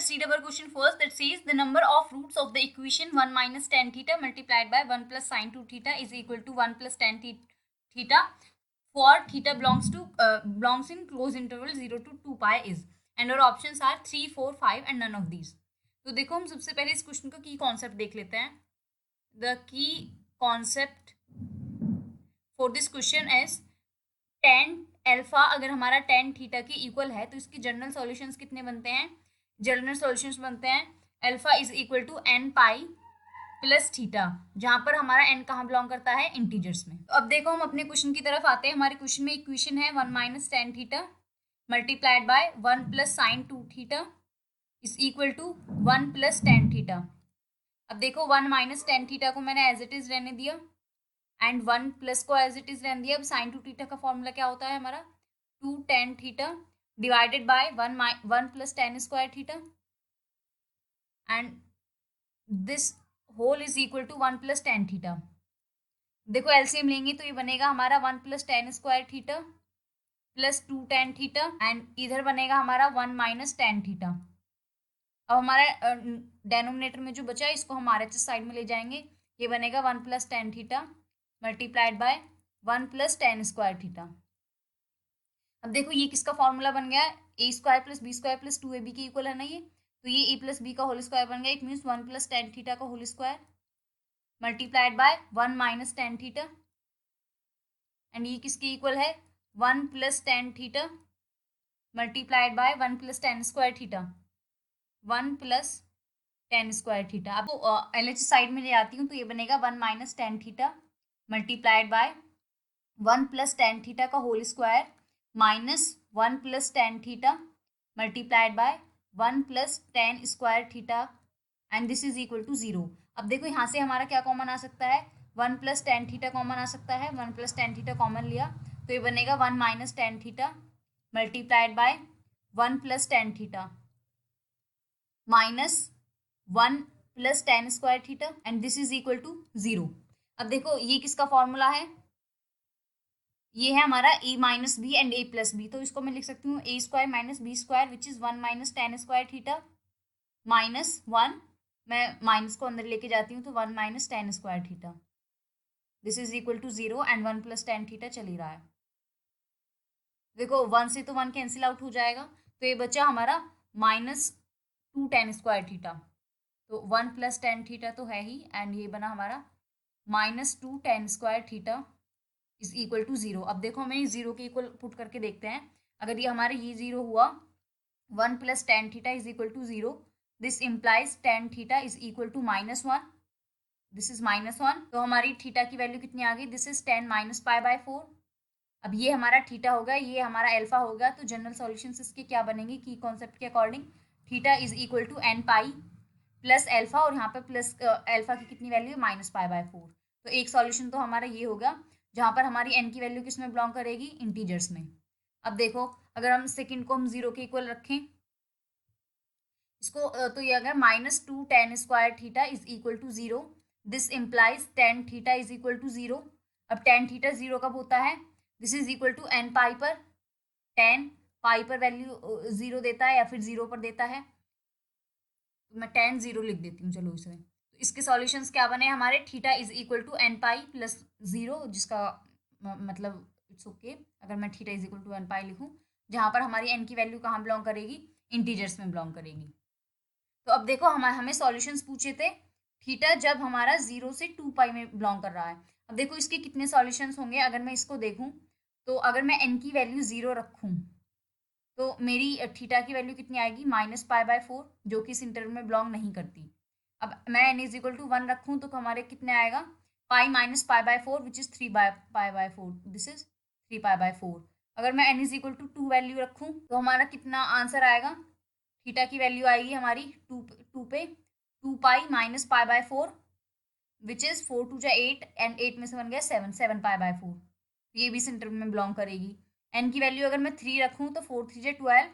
let's read our question first. That says the number of roots of the equation 1 minus tan theta multiplied by 1 plus sin 2 theta is equal to 1 plus tan theta for theta belongs in closed interval 0 to 2 pi is, and our options are 3, 4, 5 and none of these. तो देखो हम सबसे पहले इस question का की concept देख लेते हैं. The key concept for this question is tan alpha अगर हमारा tan थीटा के इक्वल है तो इसकी जनरल सॉल्यूशंस कितने बनते हैं. जनरल सॉल्यूशंस बनते हैं alpha is equal to n pi plus theta, जहां पर हमारा n कहाँ बिलोंग करता है, इंटीजर्स में. तो अब देखो हम अपने क्वेश्चन की तरफ आते हैं. हमारे क्वेश्चन में इक्वेशन है 1 minus tan theta multiplied by 1 plus sine 2 theta is equal to 1 plus tan theta. अब देखो 1 माइनस tan थीटा को मैंने एज इट इज रहने दिया एंड 1 प्लस को एज इट इज रहने दिया. अब साइन 2 थीटा का फॉर्मूला क्या होता है हमारा, 2 tan theta divided by 1 plus tan square theta and this whole is equal to 1 plus tan theta. देखो एलसीएम लेंगे तो ये बनेगा हमारा 1 plus tan square theta plus 2 tan theta and इधर बनेगा हमारा 1 माइनस tan थीटा. अब हमारा डेनोमिनेटर में जो बचा है इसको हम आरएचएस साइड में ले जाएंगे. ये बनेगा 1 plus tan theta multiplied by 1 plus tan square theta. अब देखो ये किसका फॉर्मूला बन गया, a square plus b square plus 2ab के इक्वल है ना ये, तो ये ए प्लस बी का होल स्क्वायर बन गया. It means 1 plus tan theta का whole square multiplied by 1 minus tan theta and ये किसके इक्वल है, 1 plus tan theta multiplied by 1 plus tan square theta, 1 plus tan square theta. अब LHS side में ले आती हूँ तो ये बनेगा 1 minus tan theta multiplied by 1 plus tan theta का whole square minus 1 plus tan theta multiplied by 1 plus tan square theta and this is equal to 0. अब देखो यहाँ से हमारा क्या कॉमन आ सकता है, 1 प्लस tan थीटा कॉमन आ सकता है. 1 प्लस tan थीटा कॉमन लिया तो ये बनेगा 1 minus tan theta multiplied by 1 plus tan theta minus 1 plus tan square theta and this is equal to 0. अब देखो ये किसका फॉर्मूला है, ये है हमारा a minus b and a plus b. तो इसको मैं लिख सकती हूँ a square minus b square which is 1 minus tan square theta minus 1, मैं माइनस को अंदर लेके जाती हूँ तो 1 minus tan square theta. This is equal to 0 and 1 plus tan theta चल ही रहा है. देखो 1 से तो 1 कैंसिल आउट हो जाएगा तो ये बचा हमारा माइनस 2 tan स्क्वायर थीटा. तो 1 प्लस tan थीटा तो है ही एंड ये बना हमारा minus 2 tan square theta is equal to 0. अब देखो हमें 0 के इक्वल पुट करके देखते हैं. अगर ये हमारे ये 0 हुआ 1 plus tan theta is equal to 0, this implies tan theta is equal to -1, this is -1. तो हमारी थीटा की वैल्यू कितनी आ गई, this is tan minus pi by 4. अब ये हमारा थीटा होगा, ये हमारा अल्फा होगा. तो जनरल सॉल्यूशंस इसके क्या बनेंगे की कॉन्सेप्ट के according, theta is equal to n pi plus alpha और यहाँ पे प्लस अल्फा की कितनी वैल्यू माइनस पाई बाय 4. तो एक सॉल्यूशन तो हमारा ये होगा जहाँ पर हमारी n की वैल्यू किस में बिलोंग करेगी, इंटीजर्स में. अब देखो अगर हम सेकंड को हम 0 के इक्वल रखें इसको तो ये अगर -2 tan square theta is equal to 0, this implies tan theta is equal to 0. अब tan थीटा 0 कब होता है, this is equal to n pi पर, tan पाई पर वैल्यू 0 देता है या फिर 0 पर देता है. तो मैं tan 0 लिख देती हूँ चलो इसमें. तो इसके सॉल्यूशंस क्या बने हमारे, theta is equal to n pi plus 0, जिसका मतलब इट्स ओके अगर मैं theta is equal to n pi लिखूँ, जहाँ पर हमारी n की वैल्यू कहाँ बिलोंग करेगी, इंटीजर्स में बिलोंग करेगी. तो अब देखो हमें सॉल्यूशंस पूछे थे थीटा जब हमारा 0 से 2 पाई में बिलोंग कर रहा है. अब देखो इसके कितने सॉल्यूशंस होंगे, अगर मैं इसको देखूँ तो अगर मैं n की वैल्यू 0 रखूँ तो मेरी थीटा की वैल्यू कितनी आएगी, -पाई/4, जो कि इस इंटरवल में बिलोंग नहीं करती. अब मैं n इज इक्वल टू 1 रखूँ तो हमारे कितने आएगा, पाई माइनस पाई/4 विच इज 3 पाई/4, दिस इज 3 पाई/4. अगर मैं n is equal to 2 value रखूँ तो हमारा कितना आंसर आएगा, थीटा की वैल्यू आएगी हमारी 2 पे 2 पाई माइनस पाई/4 विच इज 4 2 8 एंड 8 में से बन गया 7 पाई/4. ये भी इस इंटरवल में बिलोंग करेगी. n की वैल्यू अगर मैं 3 रखूँ तो 4 3 12,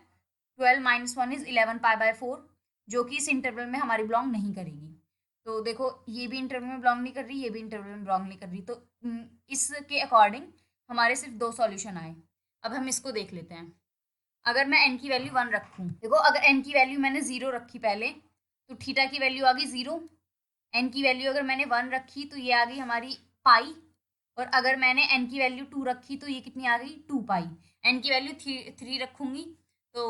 12 माइनस 1 इज 11 पाई/4, जो कि इस इंटरवल में हमारी बिलोंग नहीं करेगी. तो देखो ये भी इंटरवल में बिलोंग नहीं कर रही, ये भी इंटरवल में बिलोंग नहीं कर रही. तो इसके अकॉर्डिंग हमारे सिर्फ 2 सॉल्यूशन आए. अब हम इसको देख लेते हैं. अगर मैं n की वैल्यू 1 रखूँ, देखो अगर n की वैल्यू मैंने 0 रखी पहले, तो थीटा की वैल्यू आ गई 0। n की वैल्यू अगर मैंने 1 रखी तो ये आ गई हमारी पाई, और अगर मैंने n की वैल्यू 2 रखी तो ये कितनी आ गई 2 पाई। n की वैल्यू 3 रखूंगी तो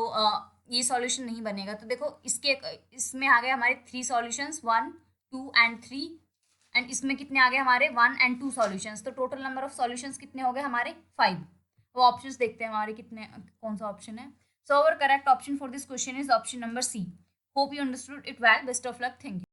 ये सॉल्यूशन नहीं बनेगा। तो देखो इसमें आ गए हमारे 3 सॉल्यूशंस, 1 2 एंड 3, एंड इसमें कितने आ गए हमारे 1 एंड 2 सॉल्यूशंस। तो टोटल नंबर ऑफ सॉल्यूशंस कितने हो गए हमारे 5। वो ऑप्शंस देखते हैं हमारे कितने, कौन सा ऑप्शन है। So our correct option for this question is option number C. Hope you understood it well. Best of luck. Thank you.